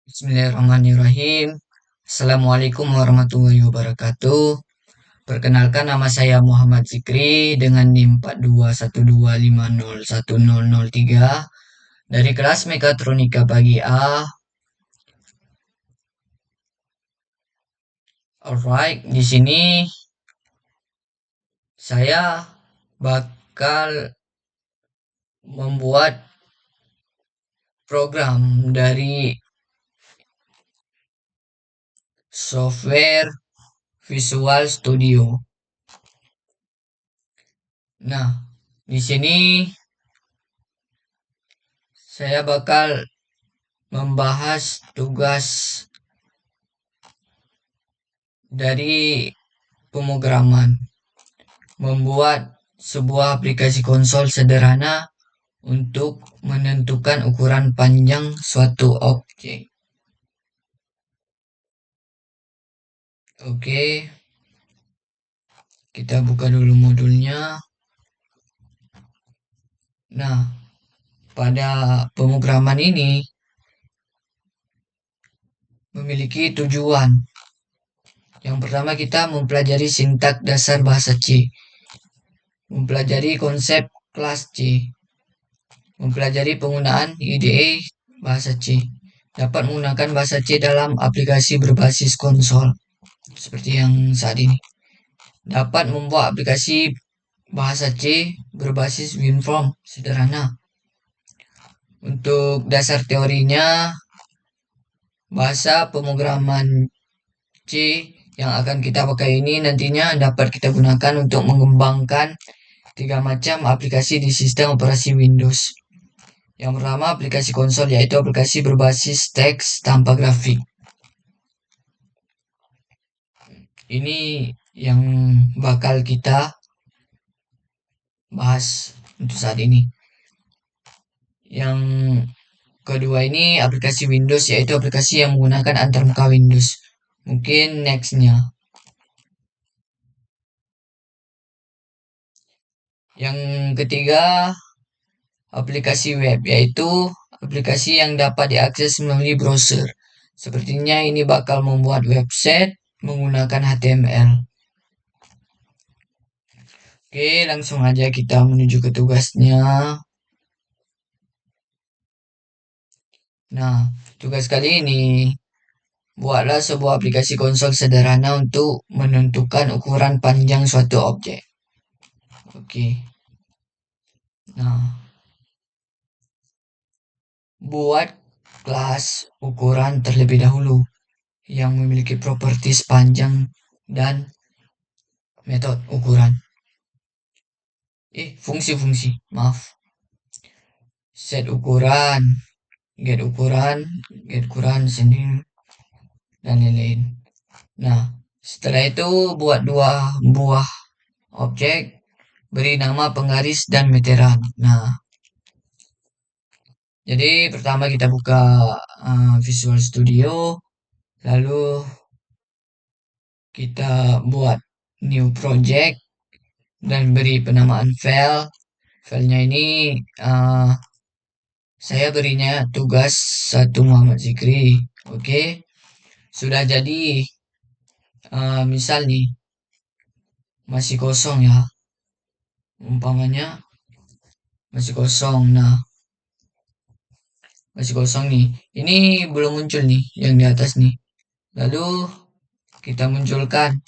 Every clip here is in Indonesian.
Bismillahirrahmanirrahim. Assalamualaikum warahmatullahi wabarakatuh. Perkenalkan nama saya Muhammad Zikri dengan NIM 4212501003 dari kelas Mekatronika pagi A. Alright, di sini saya bakal membuat program dari software Visual Studio. Nah, di sini saya bakal membahas tugas dari pemrograman, membuat sebuah aplikasi konsol sederhana untuk menentukan ukuran panjang suatu objek. Oke, kita buka dulu modulnya. Nah, pada pemrograman ini memiliki tujuan. Yang pertama kita mempelajari sintak dasar bahasa C, mempelajari konsep kelas C, mempelajari penggunaan IDE bahasa C, dapat menggunakan bahasa C dalam aplikasi berbasis konsol seperti yang saat ini, dapat membuat aplikasi bahasa C berbasis WinForm sederhana. Untuk dasar teorinya, bahasa pemrograman C yang akan kita pakai ini nantinya dapat kita gunakan untuk mengembangkan tiga macam aplikasi di sistem operasi Windows. Yang pertama aplikasi konsol, yaitu aplikasi berbasis teks tanpa grafik. Ini yang bakal kita bahas untuk saat ini. Yang kedua ini aplikasi Windows, yaitu aplikasi yang menggunakan antarmuka Windows. Mungkin nextnya. Yang ketiga aplikasi web, yaitu aplikasi yang dapat diakses melalui browser. Sepertinya ini bakal membuat website menggunakan HTML. Oke, langsung aja kita menuju ke tugasnya. Nah, tugas kali ini buatlah sebuah aplikasi konsol sederhana untuk menentukan ukuran panjang suatu objek. Oke. Nah, buat kelas ukuran terlebih dahulu yang memiliki properties panjang dan metode ukuran. Fungsi-fungsi, maaf. Set ukuran, get ukuran, sending, dan lain-lain. Nah, setelah itu buat dua buah objek, beri nama penggaris dan meteran. Nah, jadi pertama kita buka Visual Studio, lalu kita buat new project dan beri penamaan file. Filenya ini saya berinya tugas 1 Muhammad Zikri. Oke, sudah jadi. Misal nih masih kosong ya, umpamanya masih kosong. Nah, masih kosong nih, ini belum muncul nih yang di atas nih, lalu kita munculkan.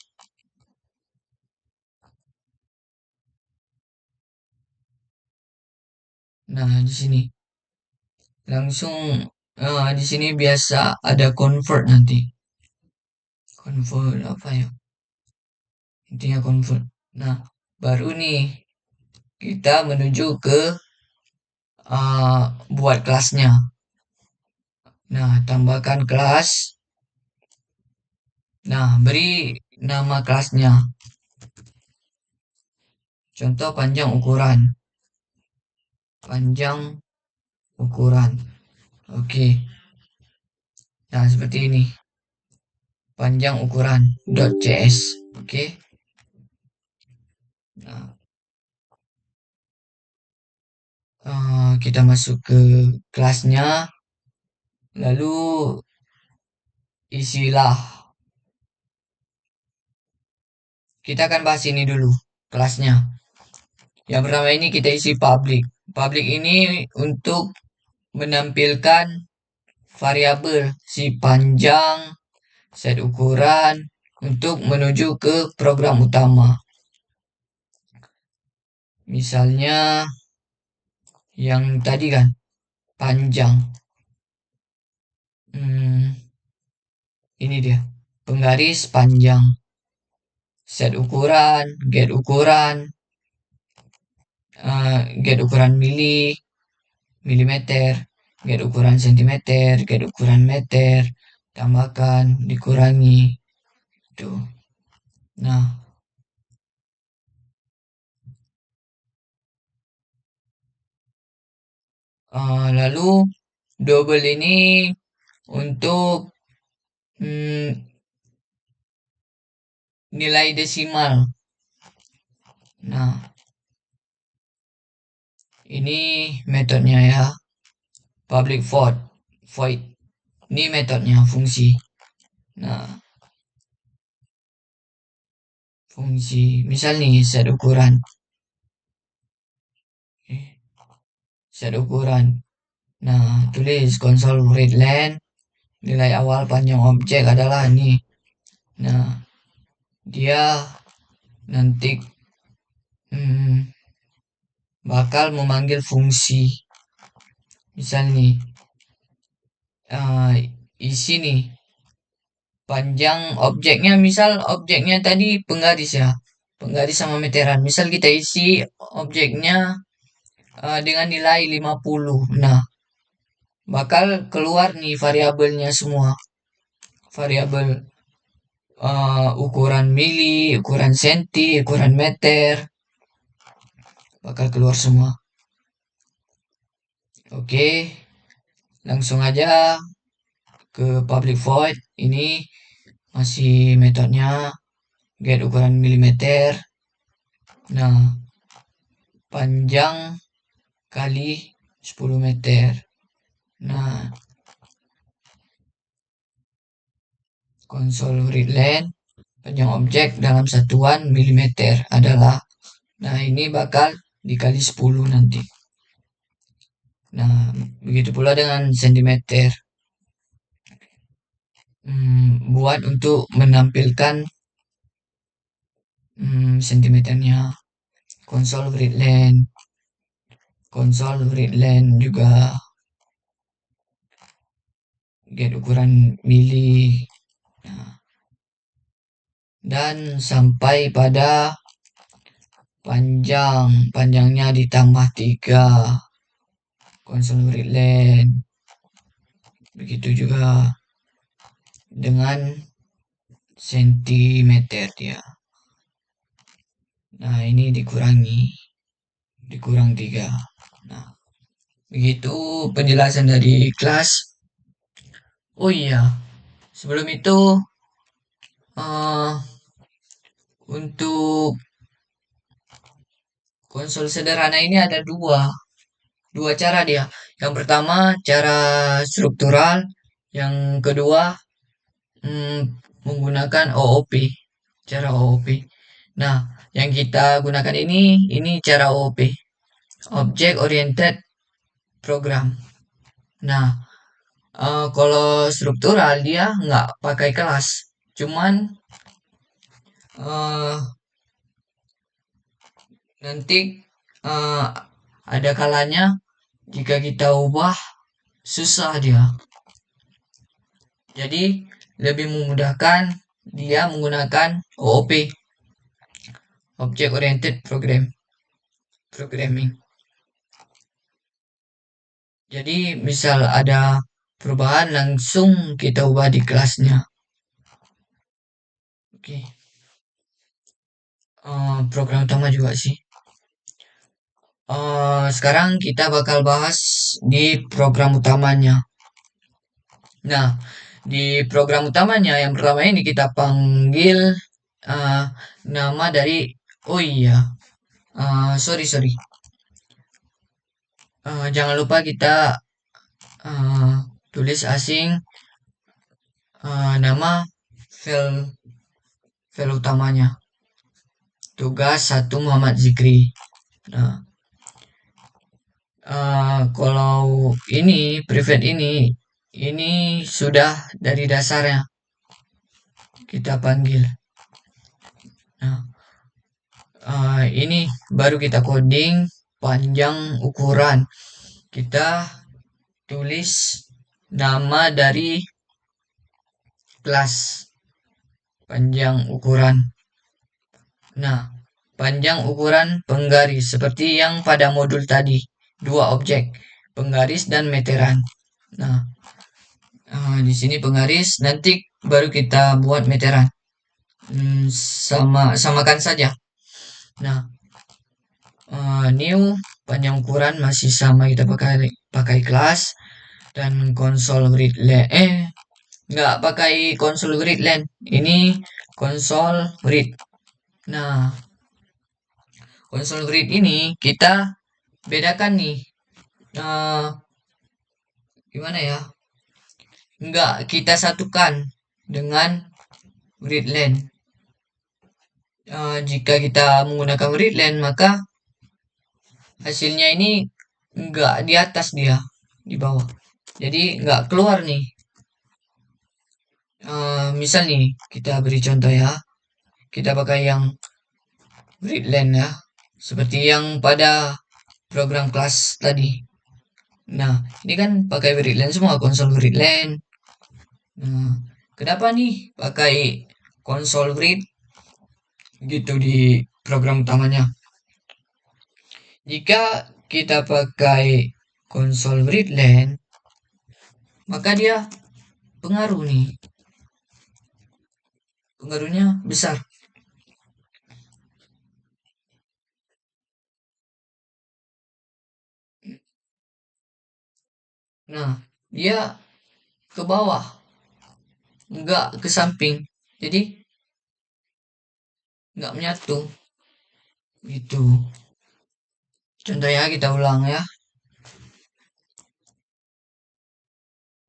Nah, di sini langsung di sini biasa ada convert, nanti convert apa ya, intinya convert. Nah, baru nih kita menuju ke buat kelasnya. Nah, tambahkan kelas. Nah, beri nama kelasnya. Contoh panjang ukuran. Panjang ukuran. Oke. Nah, seperti ini. Panjang ukuran .cs. Oke. Nah, kita masuk ke kelasnya. Lalu isilah. Kita akan bahas ini dulu kelasnya. Yang pertama ini kita isi public. Public ini untuk menampilkan variabel si panjang, set ukuran untuk menuju ke program utama. Misalnya yang tadi kan panjang. Ini dia penggaris panjang. Set ukuran, get ukuran milimeter, get ukuran sentimeter, get ukuran meter, tambahkan, dikurangi. Tuh. Nah, lalu double ini untuk nilai desimal. Nah, ini metodenya ya. Public void. Ini metodenya fungsi. Nah, fungsi misal nih set ukuran. Set ukuran. Nah, tulis console readline. Nilai awal panjang objek adalah ini. Nah, dia nanti bakal memanggil fungsi. Misal nih, isi nih panjang objeknya, misal objeknya tadi penggaris ya, penggaris sama meteran. Misal kita isi objeknya dengan nilai 50. Nah, bakal keluar nih variabelnya semua. Variabel ukuran mili, ukuran senti, ukuran meter, bakal keluar semua. Oke, langsung aja ke public void. Ini masih metodenya get ukuran milimeter. Nah, panjang kali 10 meter. Nah, console readline panjang objek dalam satuan milimeter adalah, nah ini bakal dikali 10 nanti. Nah, begitu pula dengan sentimeter. Buat untuk menampilkan sentimeternya. Console readline juga get ukuran mili. Nah, dan sampai pada panjangnya ditambah 3. Console readline. Begitu juga dengan sentimeter dia. Nah, ini dikurang 3. Nah, begitu penjelasan dari kelas. Oh iya, sebelum itu untuk konsol sederhana ini ada dua cara dia. Yang pertama cara struktural, yang kedua menggunakan OOP, cara OOP. Nah, yang kita gunakan ini cara OOP, Object Oriented Program. Nah, kalau struktural dia nggak pakai kelas, cuman nanti ada kalanya jika kita ubah susah dia. Jadi lebih memudahkan dia menggunakan OOP, Object Oriented Programming. Jadi misal ada perubahan langsung kita ubah di kelasnya. Oke. Program utama juga sih. Sekarang kita bakal bahas di program utamanya. Nah, di program utamanya yang pertama ini kita panggil nama dari, oh iya, sorry. Jangan lupa kita tulis asing nama file utamanya. Tugas 1 Muhammad Zikri. Nah, kalau ini private ini sudah dari dasarnya kita panggil. Nah, ini baru kita coding panjang ukuran. Kita tulis nama dari kelas panjang ukuran. Nah, panjang ukuran penggaris seperti yang pada modul tadi, 2 objek, penggaris dan meteran. Nah, di sini penggaris, nanti baru kita buat meteran. Samakan saja. Nah, new panjang ukuran masih sama, kita pakai kelas dan konsol readline. Nggak pakai konsol readline, ini konsol read. Nah, konsol grid ini kita bedakan nih. Gimana ya? Nggak kita satukan dengan gridline. Jika kita menggunakan gridline, maka hasilnya ini nggak di atas, dia di bawah. Jadi nggak keluar nih. Misal nih, kita beri contoh ya. Kita pakai yang gridline ya. Seperti yang pada program kelas tadi. Nah, ini kan pakai gridline semua, konsol gridline. Nah, kenapa nih pakai konsol grid gitu di program utamanya? Jika kita pakai konsol gridline, maka dia pengaruh nih. Pengaruhnya besar. Nah, dia ke bawah, enggak ke samping. Jadi enggak menyatu. Gitu. Contohnya kita ulang ya.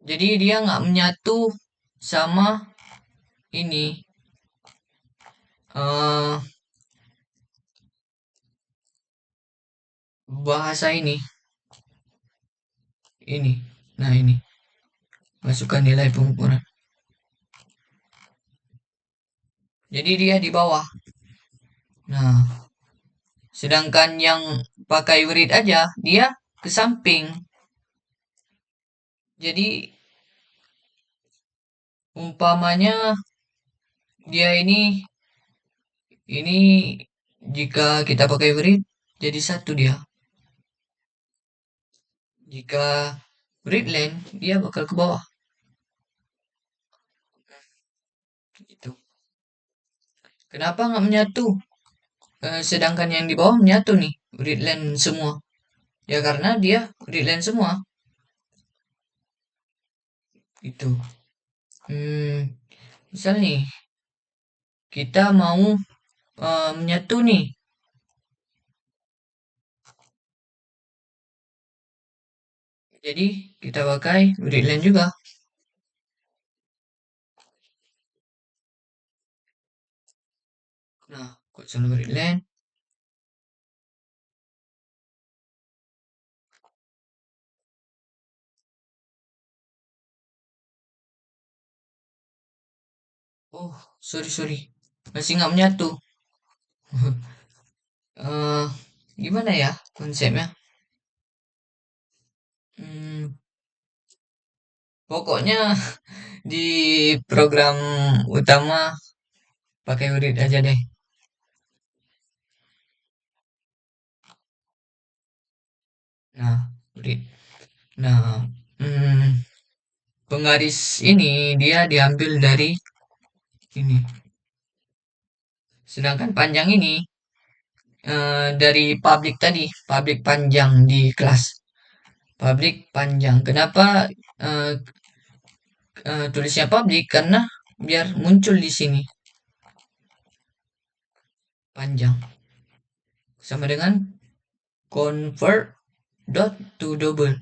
Jadi dia nggak menyatu sama ini. Bahasa ini. Ini. Nah, ini. Masukkan nilai pengukuran. Jadi dia di bawah. Nah, sedangkan yang pakai grid aja, dia ke samping. Jadi, umpamanya dia ini jika kita pakai grid, jadi satu dia. Jika grid line, dia bakal ke bawah. Gitu. Kenapa nggak menyatu? Sedangkan yang di bawah menyatu nih, grid line semua. Ya karena dia grid line semua. Gitu. Misal nih, kita mau menyatu nih. Jadi kita pakai grid line juga. Nah, konsol grid line. Oh, sorry. Masih nggak menyatu. Gimana ya konsepnya? Pokoknya di program utama pakai Word aja deh. Nah, Word. Nah, penggaris ini dia diambil dari ini. Sedangkan panjang ini dari public tadi, public panjang di kelas. Public panjang. Kenapa tulisnya public? Karena biar muncul di sini. Panjang. Sama dengan convert dot to double.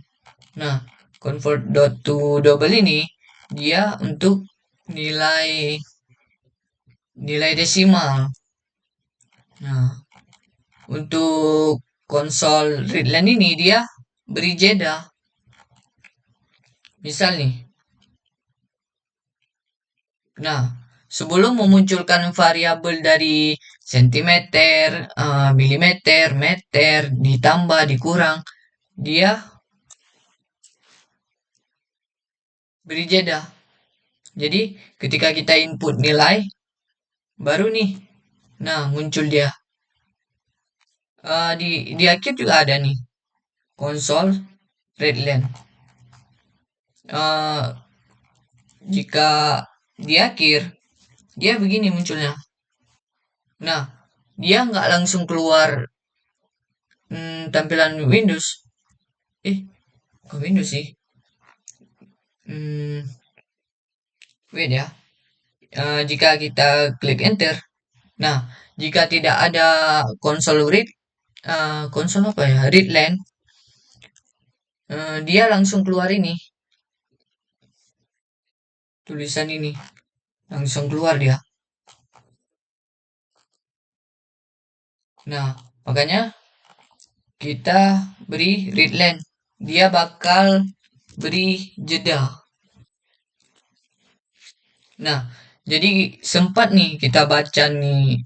Nah, convert dot to double ini dia untuk nilai nilai desimal. Nah, untuk konsol readline ini dia beri jeda. Misal nih, nah, sebelum memunculkan variabel dari sentimeter, milimeter, meter, ditambah, dikurang, dia beri jeda. Jadi, ketika kita input nilai, baru nih, nah muncul dia. Di akhir juga ada nih, konsol readline. Eh, jika di akhir, dia begini munculnya. Nah, dia nggak langsung keluar tampilan Windows. Ke Windows sih. Hmm, wait ya. Jika kita klik enter, nah jika tidak ada konsol read, konsol apa ya, readline, dia langsung keluar ini tulisan ini, langsung keluar dia. Nah, makanya kita beri readline, dia bakal beri jeda. Nah, jadi sempat nih kita baca nih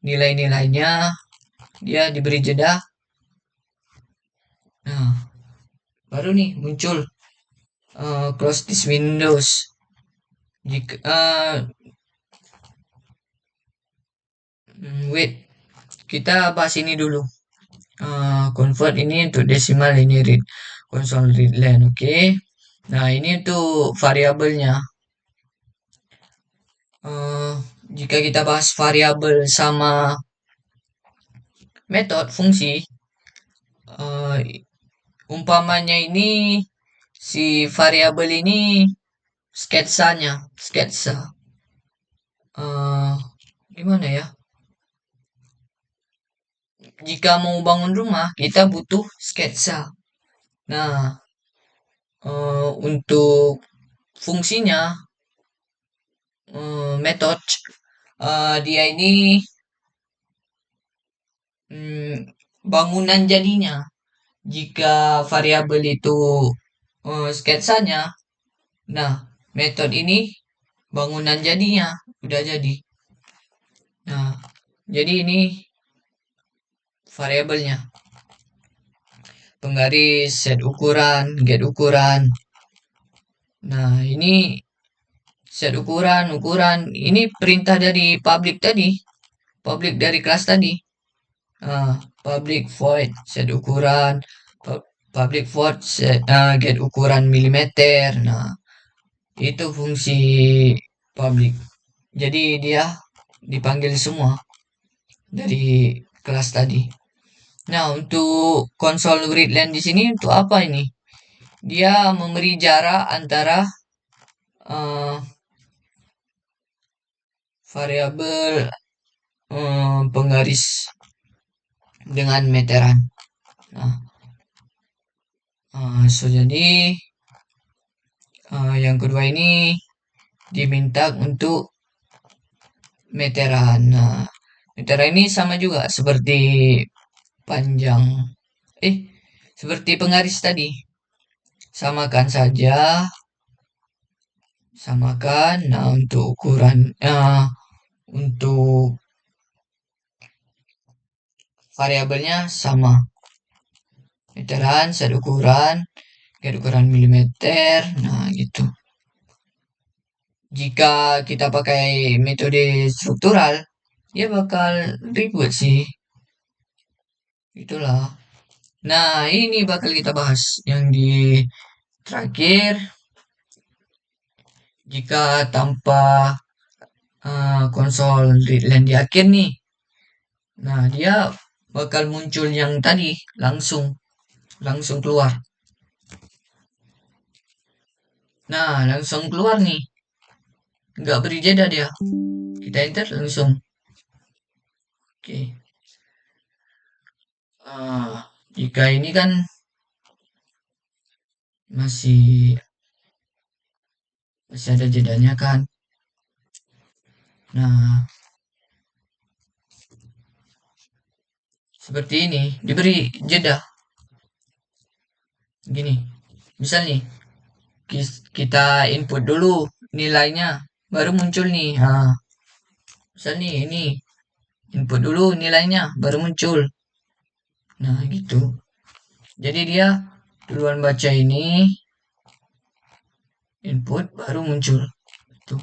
nilai-nilainya, dia diberi jeda. Nah, baru nih muncul close this Windows. Jika wait, kita bahas ini dulu. Convert ini untuk desimal, ini read console readline, oke. Nah, ini untuk variabelnya. Eh, jika kita bahas variabel sama metode fungsi, eh, umpamanya ini si variabel ini sketsa. Gimana ya? Jika mau bangun rumah, kita butuh sketsa. Nah, untuk fungsinya, metode, dia ini bangunan jadinya. Jika variabel itu sketsanya, nah metode ini bangunan jadinya udah jadi. Nah, jadi ini variabelnya. Penggaris, set ukuran, get ukuran. Nah, ini set ukuran, ini perintah dari public tadi, public dari kelas tadi. Public void set ukuran, public void set get ukuran milimeter. Nah, itu fungsi public. Jadi dia dipanggil semua dari kelas tadi. Nah, untuk konsol readline di sini untuk apa ini? Dia memberi jarak antara uh, variabel penggaris dengan meteran. Nah, jadi yang kedua ini diminta untuk meteran. Nah, meteran ini sama juga seperti panjang. Seperti penggaris tadi. Samakan saja. Samakan. Nah, untuk ukuran, untuk variabelnya sama. Meteran, set ukuran, get ukuran milimeter. Nah, gitu. Jika kita pakai metode struktural, dia bakal ribet sih. Itulah. Nah, ini bakal kita bahas yang di terakhir. Jika tanpa konsol readline di akhir nih, nah dia bakal muncul yang tadi langsung keluar. Nah, langsung keluar nih, nggak beri jeda dia. Kita enter langsung. Oke. Jika ini kan masih Masih ada jedanya kan. Nah, seperti ini, diberi jeda. Gini, misal nih, kita input dulu nilainya, baru muncul nih. Nah, misal nih, ini input dulu nilainya, baru muncul. Nah, gitu. Jadi dia duluan baca ini, input, baru muncul. Tuh,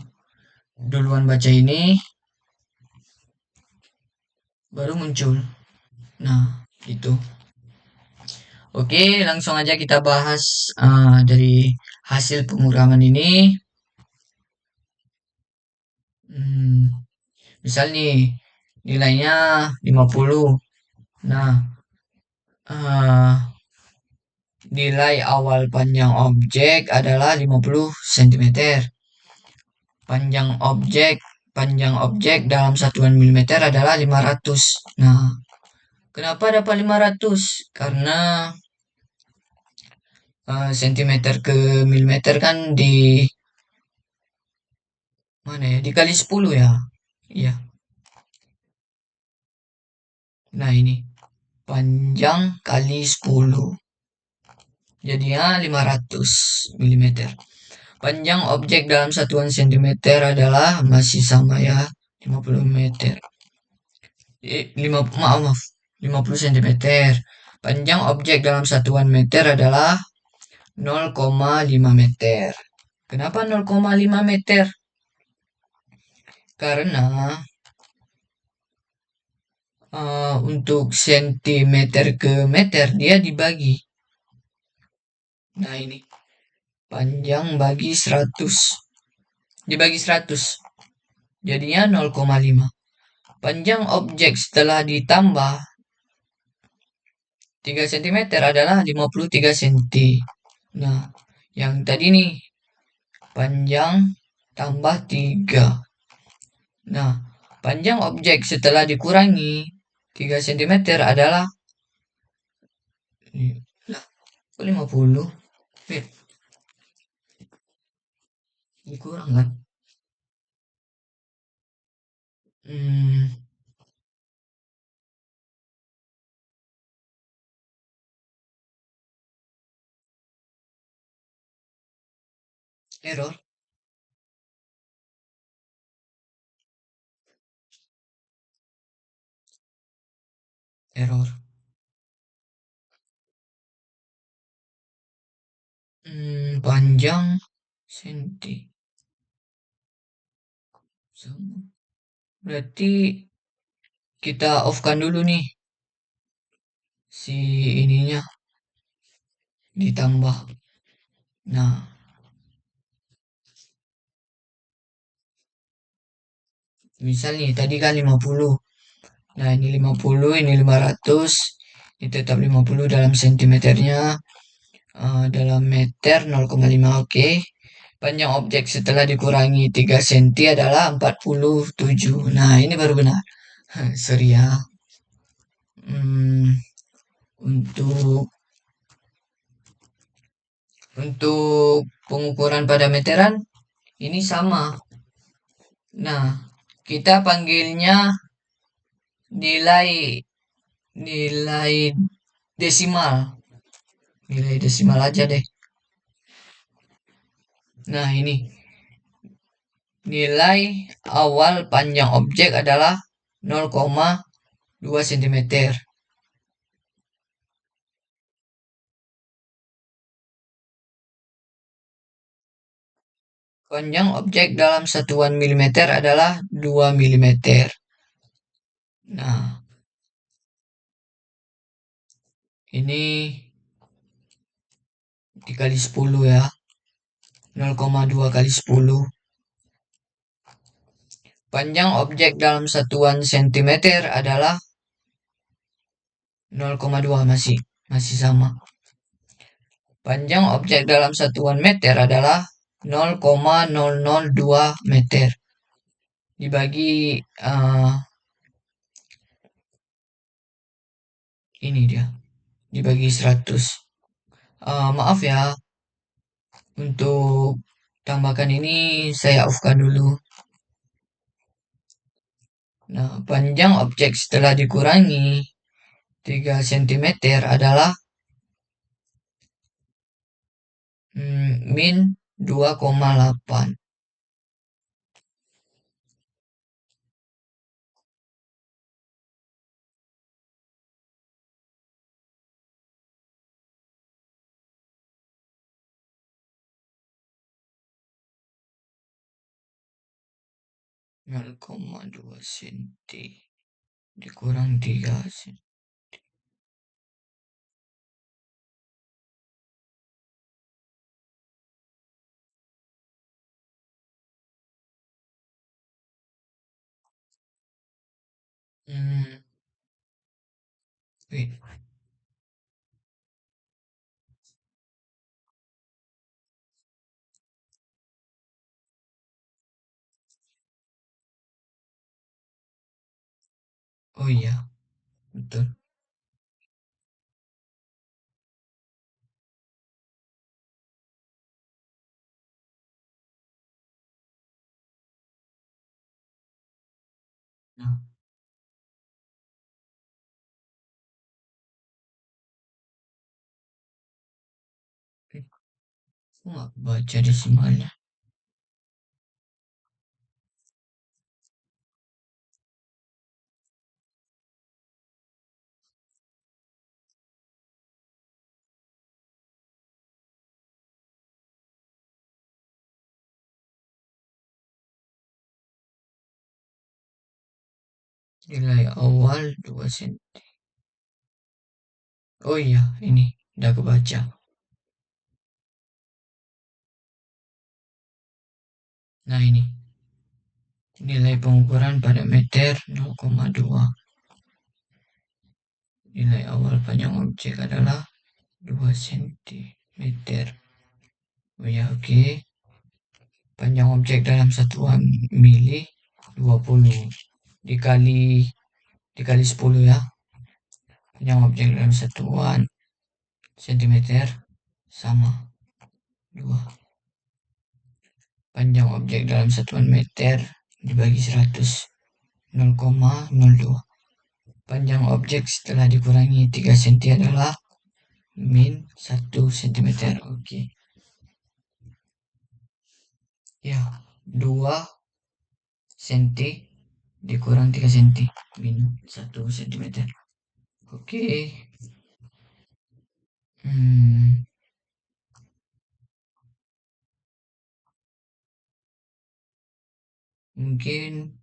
duluan baca ini, baru muncul. Nah, gitu. Oke, langsung aja kita bahas dari hasil pemrograman ini. Hmm, misal nih, nilainya 50. Nah, eh, nilai awal panjang objek adalah 50 cm. Panjang objek dalam satuan milimeter adalah 500. Nah, kenapa dapat 500? Karena sentimeter ke milimeter kan di mana ya? Dikali 10 ya. Iya. Nah, ini panjang kali 10. Jadinya 500 milimeter. Panjang objek dalam satuan sentimeter adalah masih sama ya, 50 meter. 50 cm. Panjang objek dalam satuan meter adalah 0,5 meter. Kenapa 0,5 meter? Karena untuk sentimeter ke meter dia dibagi. Nah, ini panjang bagi 100. Dibagi 100. Jadinya 0,5. Panjang objek setelah ditambah 3 cm adalah 53 cm. Nah, yang tadi nih panjang tambah 3. Nah, panjang objek setelah dikurangi 3 cm adalah lah, 50. Wait, dikurang kan? Hmm, error, error. Panjang senti. Berarti kita off kan dulu nih si ininya ditambah. Nah, misal nih tadi kan 50. Nah, ini 50, ini 500. Ini tetap 50 dalam sentimeternya. Dalam meter 0,5. Oke. Panjang objek setelah dikurangi 3 cm adalah 47. Nah, ini baru benar. Sorry ya. Hmm, untuk pengukuran pada meteran ini sama. Nah, kita panggilnya nilai nilai desimal. Nilai desimal aja deh. Nah, ini nilai awal panjang objek adalah 0,2 cm. Panjang objek dalam satuan milimeter adalah 2 milimeter. Nah, ini dikali 10 ya. 0,2 kali 10. Panjang objek dalam satuan sentimeter adalah 0,2, masih sama. Panjang objek dalam satuan meter adalah 0,002 meter. Dibagi ini dia. Dibagi 100. Maaf ya untuk tambahkan ini saya off-kan dulu. Nah, panjang objek setelah dikurangi 3 cm adalah min 2,8. Nol koma dua cm dikurang 3 cm. Hmm, wait. Oh iya, betul. Nah, aku nggak baca desimalnya. Nilai awal 2 cm. Oh iya, ini udah kebaca. Nah ini, nilai pengukuran pada meter 0,2. Nilai awal panjang objek adalah 2 cm. Oh ya, oke. Panjang objek dalam satuan mili 20 dikali dikali 10 ya. Panjang objek dalam satuan cm sama 2. Panjang objek dalam satuan meter dibagi 100 0,02. Panjang objek setelah dikurangi 3 cm adalah min 1 cm. Oke. Ya, 2 cm dikurang 3 cm min 1 cm. Oke. Hmm, mungkin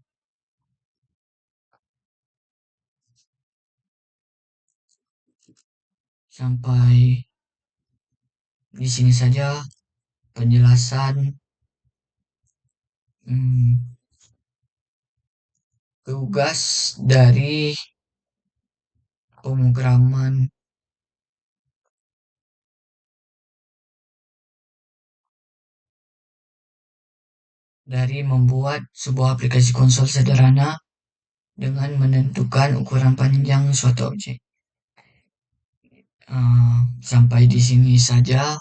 sampai di sini saja penjelasan hmm, tugas dari pemrograman dari membuat sebuah aplikasi konsol sederhana dengan menentukan ukuran panjang suatu objek. Sampai di sini saja.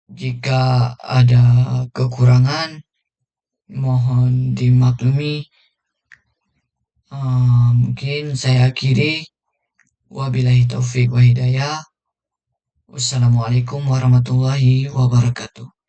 Jika ada kekurangan, mohon dimaklumi. Mungkin saya akhiri. Wabillahi taufik wa hidayah. Wassalamualaikum warahmatullahi wabarakatuh.